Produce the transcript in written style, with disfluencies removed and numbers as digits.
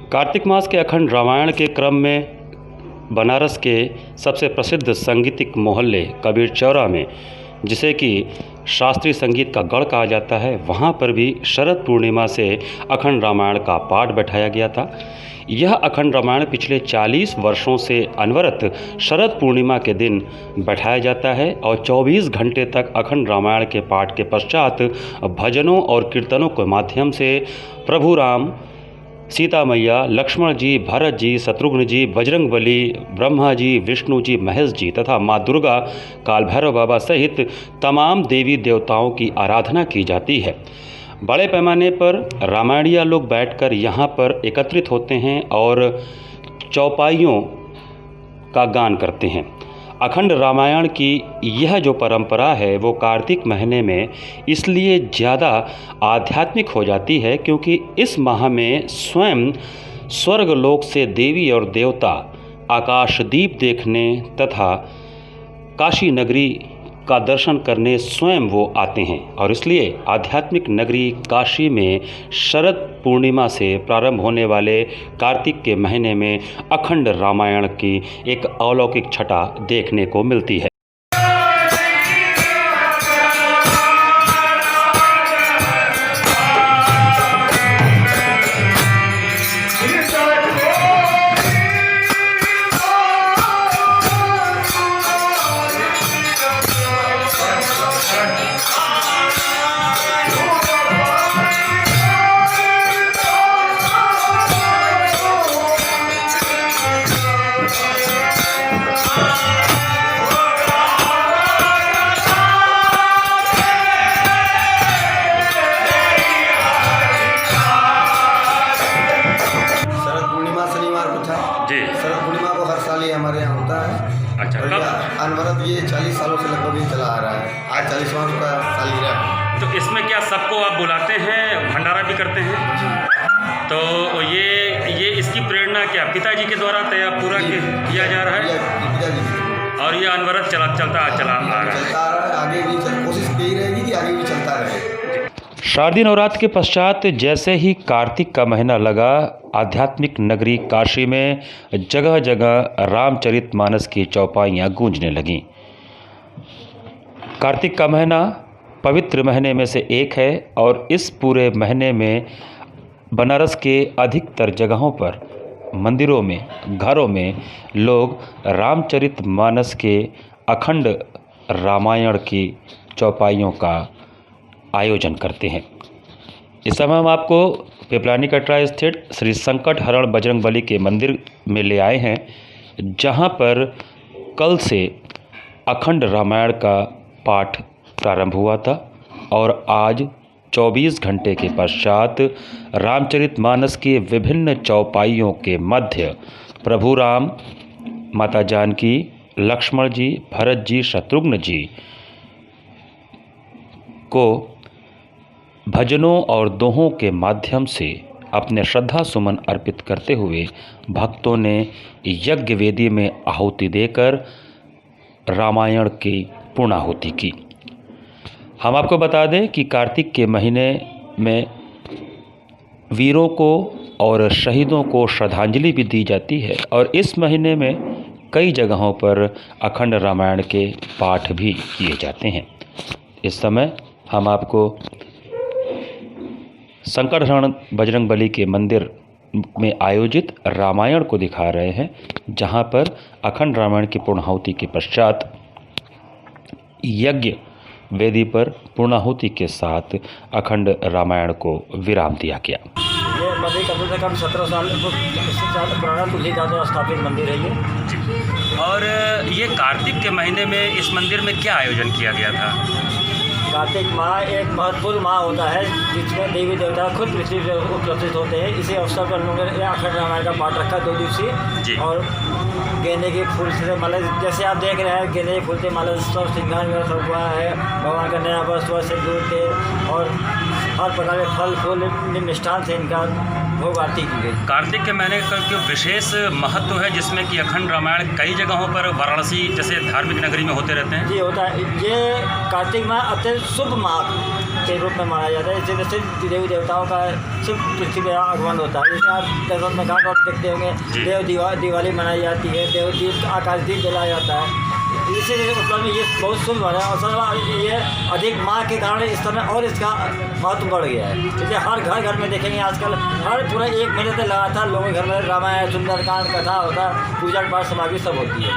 कार्तिक मास के अखंड रामायण के क्रम में बनारस के सबसे प्रसिद्ध संगीतिक मोहल्ले कबीर चौरा में, जिसे कि शास्त्रीय संगीत का गढ़ कहा जाता है, वहाँ पर भी शरद पूर्णिमा से अखंड रामायण का पाठ बैठाया गया था। यह अखंड रामायण पिछले 40 वर्षों से अनवरत शरद पूर्णिमा के दिन बैठाया जाता है और 24 घंटे तक अखंड रामायण के पाठ के पश्चात भजनों और कीर्तनों के माध्यम से प्रभु राम, सीता मैया, लक्ष्मण जी, भरत जी, शत्रुघ्न जी, बजरंगबली, ब्रह्मा जी, विष्णु जी, महेश जी तथा माँ दुर्गा, काल भैरव बाबा सहित तमाम देवी देवताओं की आराधना की जाती है। बड़े पैमाने पर रामायणीय लोग बैठकर यहाँ पर एकत्रित होते हैं और चौपाइयों का गान करते हैं। अखंड रामायण की यह जो परंपरा है वो कार्तिक महीने में इसलिए ज़्यादा आध्यात्मिक हो जाती है क्योंकि इस माह में स्वयं स्वर्गलोक से देवी और देवता आकाशदीप देखने तथा काशी नगरी का दर्शन करने स्वयं वो आते हैं और इसलिए आध्यात्मिक नगरी काशी में शरद पूर्णिमा से प्रारंभ होने वाले कार्तिक के महीने में अखंड रामायण की एक अलौकिक छटा देखने को मिलती है। शरद पूर्णिमा को हर साल ये हमारे यहाँ होता है। अच्छा, और अनवरत ये 40 सालों से लगभग ये चला आ रहा है। आज 40वां का सालगिरह है। तो इसमें क्या सबको आप बुलाते हैं, भंडारा भी करते हैं? तो ये इसकी प्रेरणा क्या पिताजी के द्वारा तैयार पूरा किया जा रहा है पिताजी और ये अनवरत चला आ रहा है, आगे भी कोशिश यही रहेगी कि आगे भी चलता रहे। शारदीय नवरात्र के पश्चात जैसे ही कार्तिक का महीना लगा, आध्यात्मिक नगरी काशी में जगह जगह रामचरितमानस की चौपाइयाँ गूंजने लगीं। कार्तिक का महीना पवित्र महीने में से एक है और इस पूरे महीने में बनारस के अधिकतर जगहों पर, मंदिरों में, घरों में लोग रामचरितमानस के अखंड रामायण की चौपाइयों का आयोजन करते हैं। इस समय हम आपको पिपलानी कटरा स्थित श्री संकट हरण बजरंगबली के मंदिर में ले आए हैं, जहां पर कल से अखंड रामायण का पाठ प्रारंभ हुआ था और आज 24 घंटे के पश्चात रामचरितमानस के विभिन्न चौपाइयों के मध्य प्रभु राम, माता जानकी, लक्ष्मण जी, भरत जी, शत्रुघ्न जी को भजनों और दोहों के माध्यम से अपने श्रद्धा सुमन अर्पित करते हुए भक्तों ने यज्ञ वेदी में आहुति देकर रामायण की पूर्णाहुति की। हम आपको बता दें कि कार्तिक के महीने में वीरों को और शहीदों को श्रद्धांजलि भी दी जाती है और इस महीने में कई जगहों पर अखंड रामायण के पाठ भी किए जाते हैं। इस समय हम आपको संकट हरण बजरंगबली के मंदिर में आयोजित रामायण को दिखा रहे हैं, जहां पर अखंड रामायण की पूर्णाहुति के पश्चात यज्ञ वेदी पर पूर्णाहुति के साथ अखंड रामायण को विराम दिया गया। ये मंदिर कम से कम 17 साल पुराना तुलसीदास द्वारा स्थापित मंदिर है ये। और ये कार्तिक के महीने में इस मंदिर में क्या आयोजन किया गया था? कार्तिक माह एक महत्वपूर्ण माह होता है जिसमें देवी देवता खुद पृथ्वी पर उपस्थित होते हैं। इसी अवसर पर लोगों ने अखंड रामायण का पाठ रखा 2 दिवसीय और गेंदे के फूल से माला, जैसे आप देख रहे हैं गेंदे के फूल से माला सब श्रृंगार में सब हुआ है। भगवान का नया वस्त्र से दूर थे और हर प्रकार के फल फूल मिष्ठान से इनका भोग आरती की गई। कार्तिक के महीने का जो विशेष महत्व है जिसमें कि अखंड रामायण कई जगहों पर वाराणसी जैसे धार्मिक नगरी में होते रहते हैं। जी होता है। ये कार्तिक माह अत्यंत शुभ माह के रूप में माना जाता है। इससे जैसे देवी देवताओं का शुभ पृथ्वी पर आगमन होता है। जैसे आप दर्शन में घाट और देखते होंगे, दिवाली मनाई जाती है, देव दीप आकाशदीप जलाया जाता है। इसी मतलब ये बहुत शुभ है और सर ये अधिक माह के कारण इस समय और इसका महत्व बढ़ गया है। जैसे हर घर में देखेंगे आजकल हर पूरा 1 महीने तक लगातार लोगों के घर में रामायण, सुंदरकांड, कथा होता है, पूजा पाठ सामग्री सब होती है।